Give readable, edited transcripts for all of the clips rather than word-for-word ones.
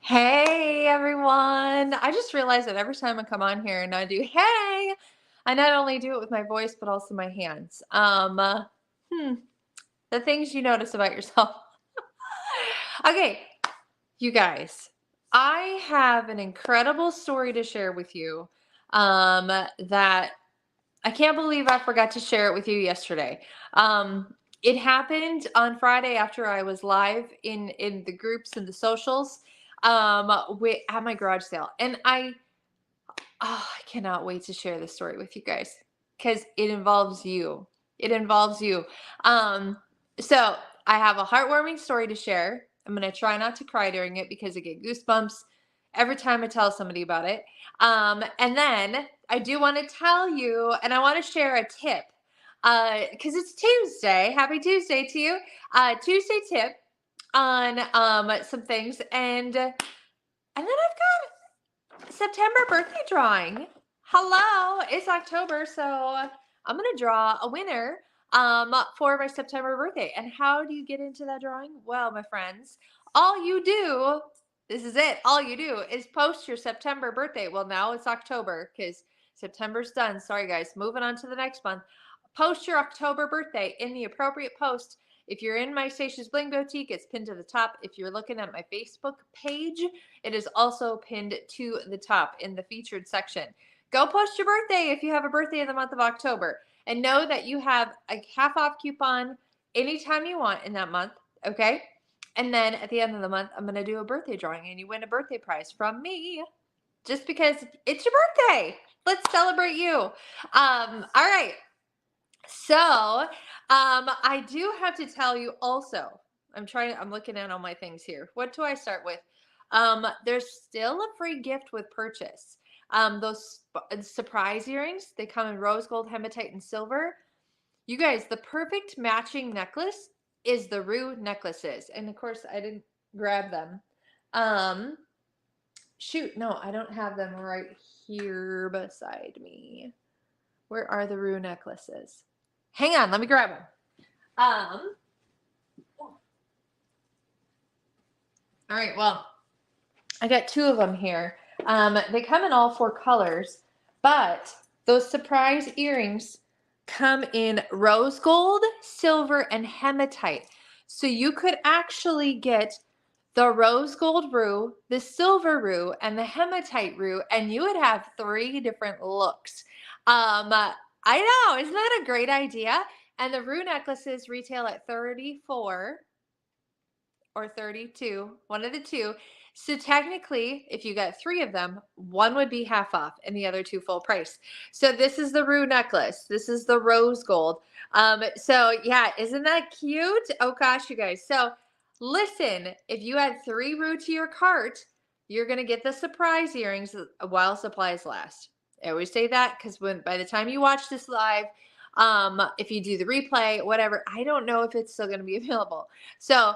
Hey everyone. I just realized that every time I come on here and I do hey, I not only do it with my voice but also my hands. Hmm, the things you notice about yourself. Okay, you guys, I have an incredible story to share with you. That I can't believe I forgot to share it with you yesterday. It happened on Friday after I was live in the groups and the socials at my garage sale. And I cannot wait to share this story with you guys because it involves you. It involves you. Um, so I have a heartwarming story to share. I'm gonna try not to cry during it because I get goosebumps every time I tell somebody about it. And then I do want to tell you, and I want to share a tip because it's Tuesday. Happy Tuesday to you. Tuesday tip on some things, and then I've got September birthday drawing. Hello, it's October, so I'm gonna draw a winner for my September birthday. And how do you get into that drawing? Well, my friends, all you do, this is it. All you do is post your September birthday. Well, now it's October because September's done. Sorry, guys. Moving on to the next month. Post your October birthday in the appropriate post. If you're in my Stacia's Bling Boutique, it's pinned to the top. If you're looking at my Facebook page, it is also pinned to the top in the featured section. Go post your birthday if you have a birthday in the month of October, and know that you have a half off coupon anytime you want in that month. Okay. And then at the end of the month, I'm going to do a birthday drawing and you win a birthday prize from me just because it's your birthday. Let's celebrate you. All right. So, I do have to tell you also, I'm looking at all my things here. What do I start with? There's still a free gift with purchase. Those surprise earrings, they come in rose gold, hematite, and silver. You guys, the perfect matching necklace is the Rue necklaces. And of course, I didn't grab them. Um, Shoot, no, I don't have them right here beside me. Where are the Rue necklaces? Hang on, let me grab them. Um, all right, well, I got two of them here. They come in all four colors, but those surprise earrings come in rose gold, silver, and hematite. So you could actually get the rose gold Rue, the silver Rue, and the hematite Rue, and you would have three different looks. I know, isn't that a great idea? And the Rue necklaces retail at 34 or 32, one of the two. So technically, if you got three of them, one would be half off and the other two full price. So this is the Rue necklace. This is the rose gold. So yeah, isn't that cute? Oh gosh, you guys. So listen, if you add three Rue to your cart, you're gonna get the surprise earrings while supplies last. I always say that because when by the time you watch this live, if you do the replay, whatever, I don't know if it's still gonna be available. So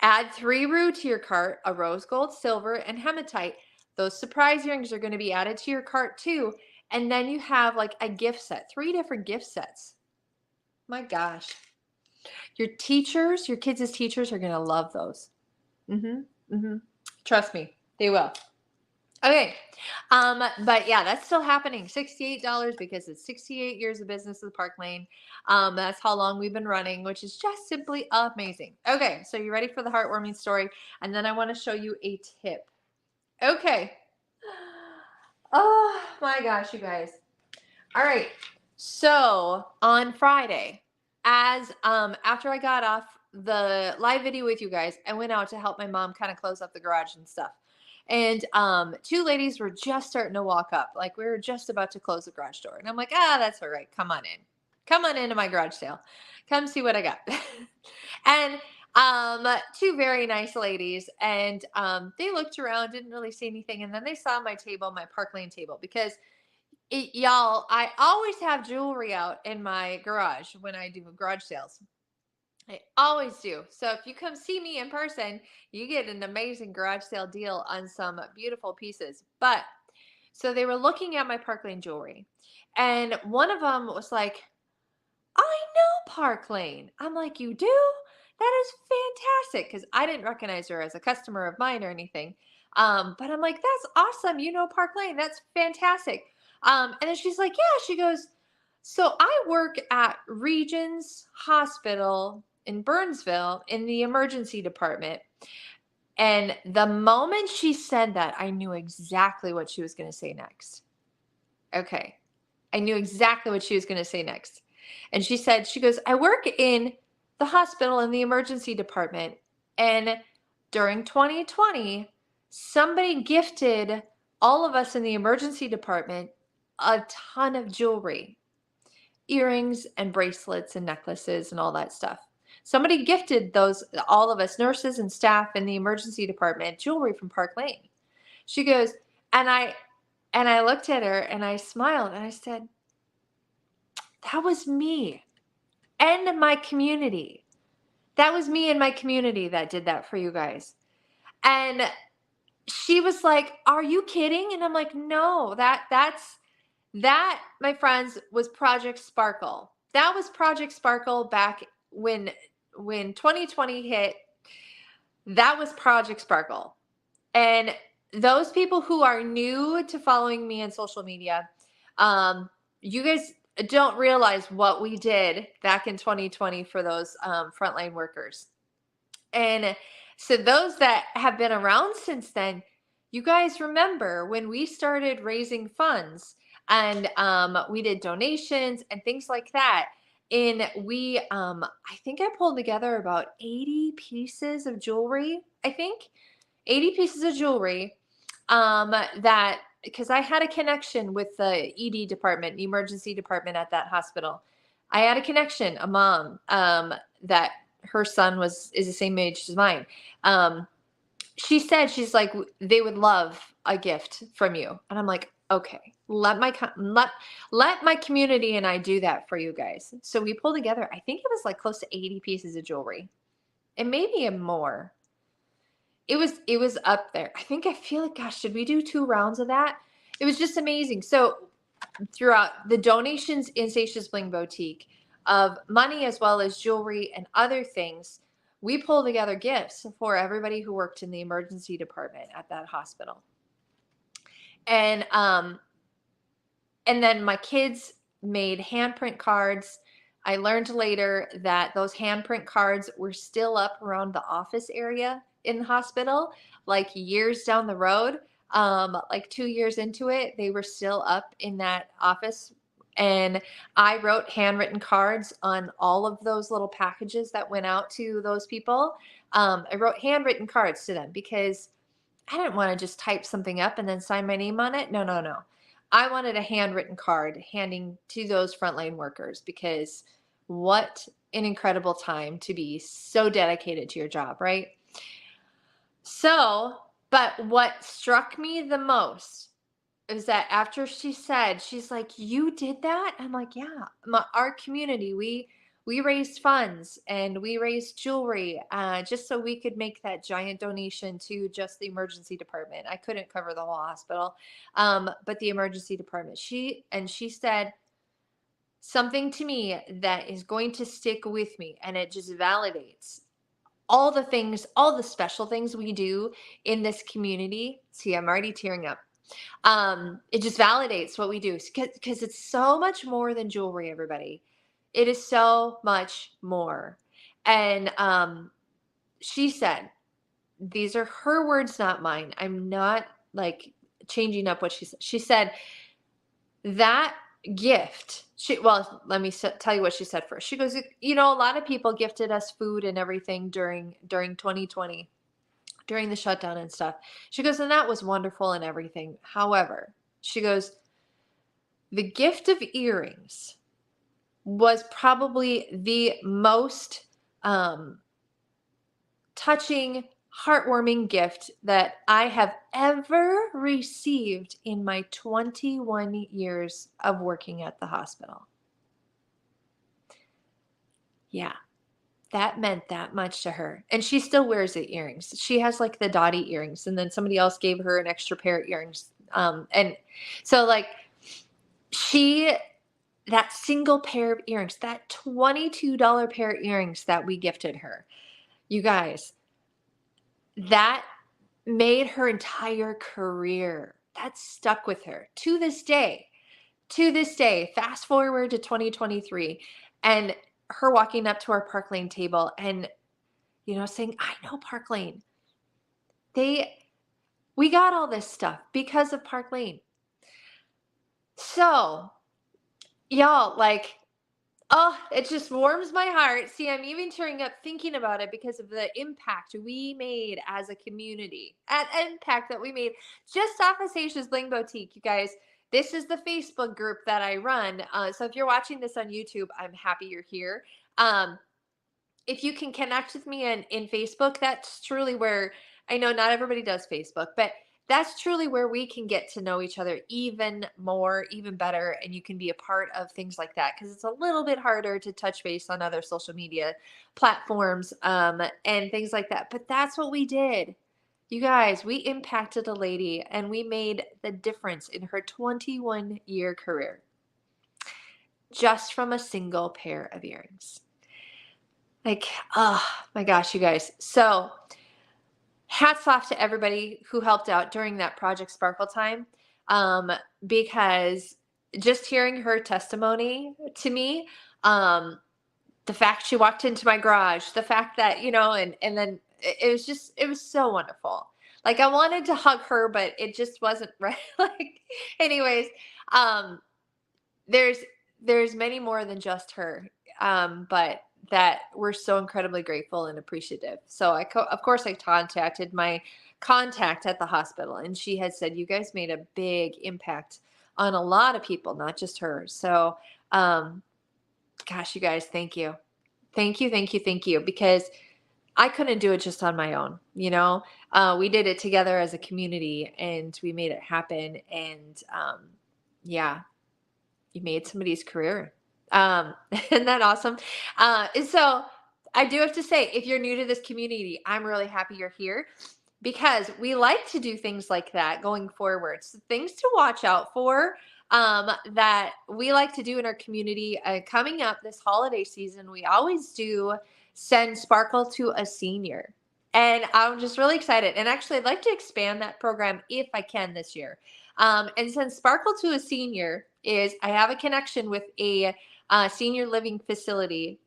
add three Rue to your cart, a rose gold, silver, and hematite. Those surprise earrings are going to be added to your cart too. And then you have like a gift set, three different gift sets. My gosh. Your teachers, your kids' teachers are going to love those. Trust me, they will. Okay. But yeah, that's still happening. $68 because it's 68 years of business with Park Lane. That's how long we've been running, which is just simply amazing. Okay, so you ready for the heartwarming story? And then I want to show you a tip. Okay. Oh my gosh, you guys. All right. So on Friday, as after I got off the live video with you guys, I went out to help my mom kind of close up the garage and stuff. And two ladies were just starting to walk up, like we were just about to close the garage door. And I'm like, that's all right. Come on in. Come on into my garage sale. Come see what I got. And two very nice ladies, and they looked around, didn't really see anything, and then they saw my table, my Park Lane table, because y'all, I always have jewelry out in my garage when I do garage sales. I always do. So if you come see me in person, you get an amazing garage sale deal on some beautiful pieces. But so they were looking at my Park Lane jewelry, and one of them was like, I know Park Lane. I'm like, you do? that is fantastic. Cause I didn't recognize her as a customer of mine or anything. But I'm like, that's awesome. You know, Park Lane, that's fantastic. And then she's like, yeah, she goes, so I work at Regions Hospital in Burnsville in the emergency department. And the moment she said that, I knew exactly what she was going to say next. Okay. I knew exactly what she was going to say next. And she said, she goes, I work in the hospital in the emergency department. And during 2020, somebody gifted all of us in the emergency department a ton of jewelry, earrings and bracelets and necklaces and all that stuff. Somebody gifted those, all of us nurses and staff in the emergency department, jewelry from Park Lane. She goes, and I looked at her and I smiled and I said, that was me and my community. That was me and my community that did that for you guys. And she was like, are you kidding? And I'm like, no, that, my friends, was Project Sparkle. That was Project Sparkle back when 2020 hit. That was Project Sparkle. And those people who are new to following me on social media, you guys don't realize what we did back in 2020 for those frontline workers. And so those that have been around since then, you guys remember when we started raising funds and we did donations and things like that. And I think I pulled together about 80 pieces of jewelry, I think 80 pieces of jewelry that because I had a connection with the ED department, the emergency department at that hospital. I had a connection, a mom that her son is the same age as mine. She said, she's like, they would love a gift from you. And I'm like, okay, let my community and I do that for you guys. So we pulled together, I think it was like close to 80 pieces of jewelry and maybe more. It was up there. I feel like, gosh, should we do 2 rounds of that? It was just amazing. So throughout the donations in Stacia's Bling Boutique of money as well as jewelry and other things, we pulled together gifts for everybody who worked in the emergency department at that hospital. And then my kids made handprint cards. I learned later that those handprint cards were still up around the office area in the hospital, like years down the road. Like 2 years into it, they were still up in that office. And I wrote handwritten cards on all of those little packages that went out to those people. I wrote handwritten cards to them because I didn't want to just type something up and then sign my name on it. No, no, no. I wanted a handwritten card handing to those frontline workers because what an incredible time to be so dedicated to your job, right? So, but what struck me the most is that after she said, she's like, you did that? I'm like, yeah, our community, we raised funds and we raised jewelry just so we could make that giant donation to just the emergency department. I couldn't cover the whole hospital, but the emergency department. She said something to me that is going to stick with me, and it just validates all the things, all the special things we do in this community. See, I'm already tearing up. It just validates what we do because it's so much more than jewelry, everybody. It is so much more. And she said, these are her words, not mine. I'm not like changing up what she said. She said that gift, let me tell you what she said first. She goes, a lot of people gifted us food and everything during 2020, during the shutdown and stuff. She goes, and that was wonderful and everything. However, she goes, the gift of earrings was probably the most touching, heartwarming gift that I have ever received in my 21 years of working at the hospital. Yeah, that meant that much to her. And she still wears the earrings. She has like the Dottie earrings, and then somebody else gave her an extra pair of earrings. And so like that single pair of earrings, that $22 pair of earrings that we gifted her, You guys, that made her entire career. That stuck with her to this day. To this day, fast forward to 2023, and her walking up to our Park Lane table and, saying, I know Park Lane. We got all this stuff because of Park Lane. So, y'all, like, oh, it just warms my heart. See, I'm even tearing up thinking about it because of the impact we made as a community. An impact that we made just off of Seisha's Bling Boutique, you guys. This is the Facebook group that I run. So if you're watching this on YouTube, I'm happy you're here. If you can connect with me in Facebook, that's truly where, I know not everybody does Facebook, but that's truly where we can get to know each other even more, even better. And you can be a part of things like that because it's a little bit harder to touch base on other social media platforms and things like that. But that's what we did. You guys, we impacted a lady and we made the difference in her 21-year career just from a single pair of earrings. Like, oh my gosh, you guys. So hats off to everybody who helped out during that Project Sparkle time. Because just hearing her testimony to me, the fact she walked into my garage, the fact that, and then it was so wonderful. Like I wanted to hug her, but it just wasn't right. Like, anyways, there's many more than just her. But that we're so incredibly grateful and appreciative. So of course I contacted my contact at the hospital and she had said, you guys made a big impact on a lot of people, not just her. So, gosh, you guys, thank you. Thank you. Thank you. Thank you. Because I couldn't do it just on my own. We did it together as a community and we made it happen. And, yeah, you made somebody's career. Isn't that awesome? And so I do have to say, if you're new to this community, I'm really happy you're here because we like to do things like that going forward. So things to watch out for that we like to do in our community coming up this holiday season. We always do send Sparkle to a senior. And I'm just really excited. And actually, I'd like to expand that program if I can this year. And since Sparkle to a Senior I have a connection with a senior living facility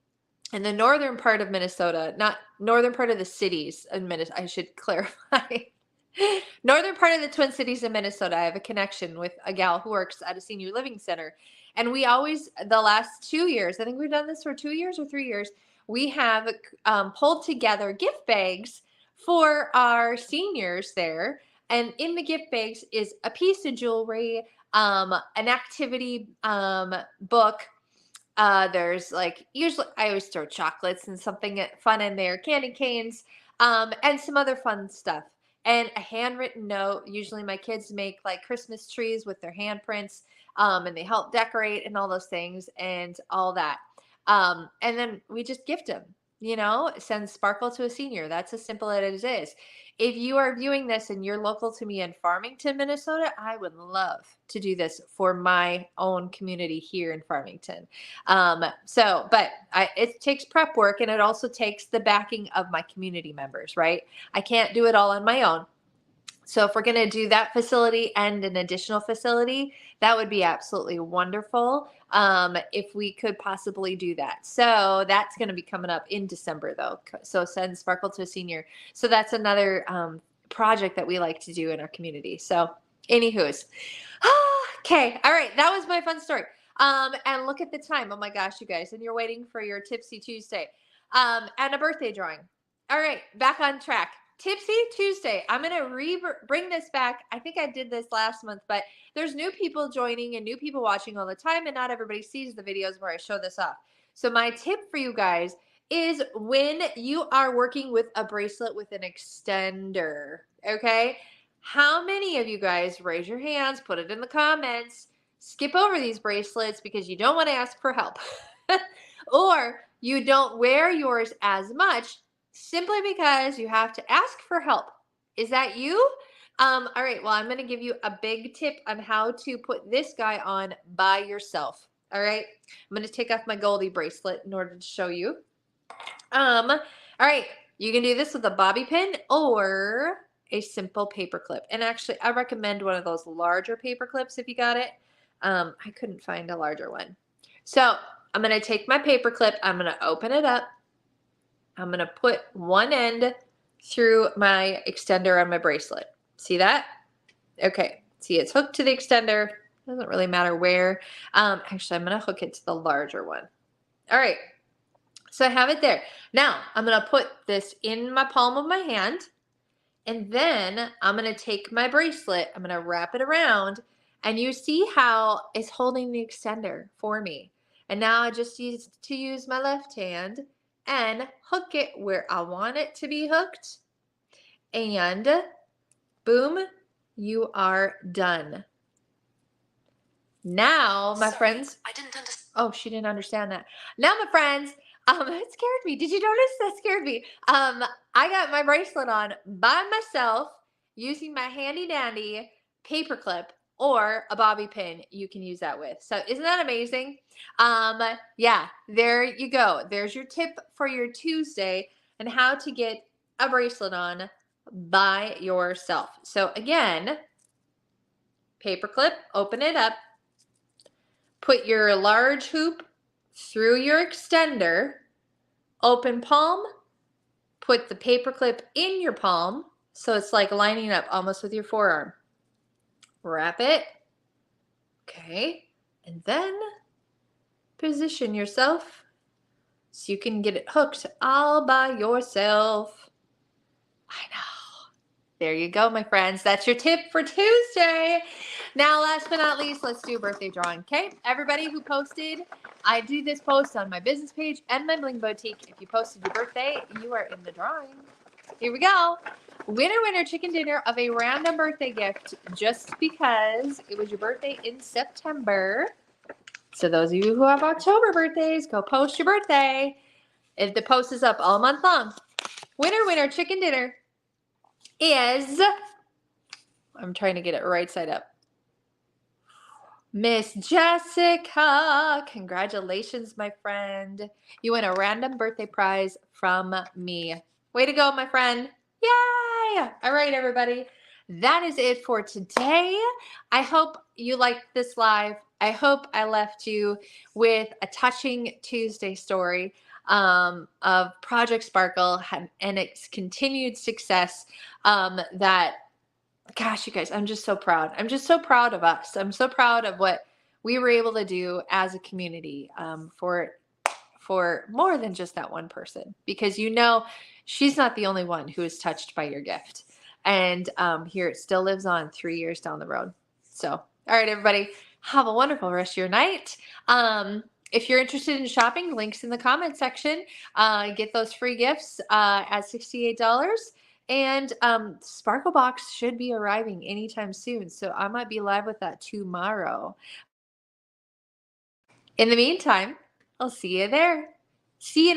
in the northern part of Minnesota, not northern part of the cities in Minnesota. I should clarify. Northern part of the Twin Cities in Minnesota. I have a connection with a gal who works at a senior living center. And we always, the last 2 years, I think we've done this for 2 years or 3 years, we have pulled together gift bags for our seniors there. And in the gift bags is a piece of jewelry, an activity book. There's usually I always throw chocolates and something fun in there, candy canes, and some other fun stuff. And a handwritten note. Usually my kids make Christmas trees with their handprints, and they help decorate and all those things and all that. And then we just gift them, send Sparkle to a Senior. That's as simple as it is. If you are viewing this and you're local to me in Farmington, Minnesota, I would love to do this for my own community here in Farmington. But it takes prep work and it also takes the backing of my community members, right? I can't do it all on my own. So if we're going to do that facility and an additional facility, that would be absolutely wonderful if we could possibly do that. So that's going to be coming up in December, though. So send Sparkle to a Senior. So that's another project that we like to do in our community. So anywho's. Okay. All right. That was my fun story. And look at the time. Oh, my gosh, you guys. And you're waiting for your Tipsy Tuesday and a birthday drawing. All right. Back on track. Tipsy Tuesday. I'm going to bring this back. I think I did this last month, but there's new people joining and new people watching all the time, and not everybody sees the videos where I show this off. So my tip for you guys is when you are working with a bracelet with an extender, okay? How many of you guys, raise your hands, put it in the comments, skip over these bracelets because you don't want to ask for help or you don't wear yours as much simply because you have to ask for help. Is that you? All right. Well, I'm going to give you a big tip on how to put this guy on by yourself. All right. I'm going to take off my Goldie bracelet in order to show you. All right. You can do this with a bobby pin or a simple paper clip. And actually, I recommend one of those larger paper clips if you got it. I couldn't find a larger one. So I'm going to take my paper clip. I'm going to open it up. I'm going to put one end through my extender on my bracelet. See that? Okay. See, it's hooked to the extender. Doesn't really matter where. Actually, I'm going to hook it to the larger one. All right. So I have it there. Now I'm going to put this in my palm of my hand. And then I'm going to take my bracelet. I'm going to wrap it around. And you see how it's holding the extender for me. And now I just use to use my left hand and hook it where I want it to be hooked. And boom, you are done. Now, my friends. I didn't understand. Oh, she didn't understand that. Now, my friends, it scared me. Did you notice that scared me? I got my bracelet on by myself using my handy dandy paper clip or a bobby pin you can use that with. So isn't that amazing? Yeah, there you go. There's your tip for your Tuesday and how to get a bracelet on by yourself. So again, paper clip, open it up. Put your large hoop through your extender, open palm, put the paper clip in your palm, so it's like lining up almost with your forearm. Wrap it, okay, and then position yourself so you can get it hooked all by yourself. I know. There you go, my friends. That's your tip for Tuesday. Now, last but not least, let's do a birthday drawing, okay? Everybody who posted, I do this post on my business page and my Bling Boutique. If you posted your birthday, you are in the drawing. Here we go. Winner, chicken dinner of a random birthday gift just because it was your birthday in September. So those of you who have October birthdays, go post your birthday. If the post is up all month long. Winner, chicken dinner is, I'm trying to get it right side up. Miss Jessica, congratulations, my friend. You win a random birthday prize from me. Way to go, my friend. Yay! All right, everybody. That is it for today. I hope you liked this live. I hope I left you with a touching Tuesday story of Project Sparkle and its continued success that, gosh, you guys, I'm just so proud. I'm just so proud of us. I'm so proud of what we were able to do as a community for more than just that one person, because she's not the only one who is touched by your gift. And here it still lives on 3 years down the road. So, all right, everybody, have a wonderful rest of your night. If you're interested in shopping, links in the comment section. Get those free gifts at $68. And Sparkle Box should be arriving anytime soon. So I might be live with that tomorrow. In the meantime, I'll see you there. See you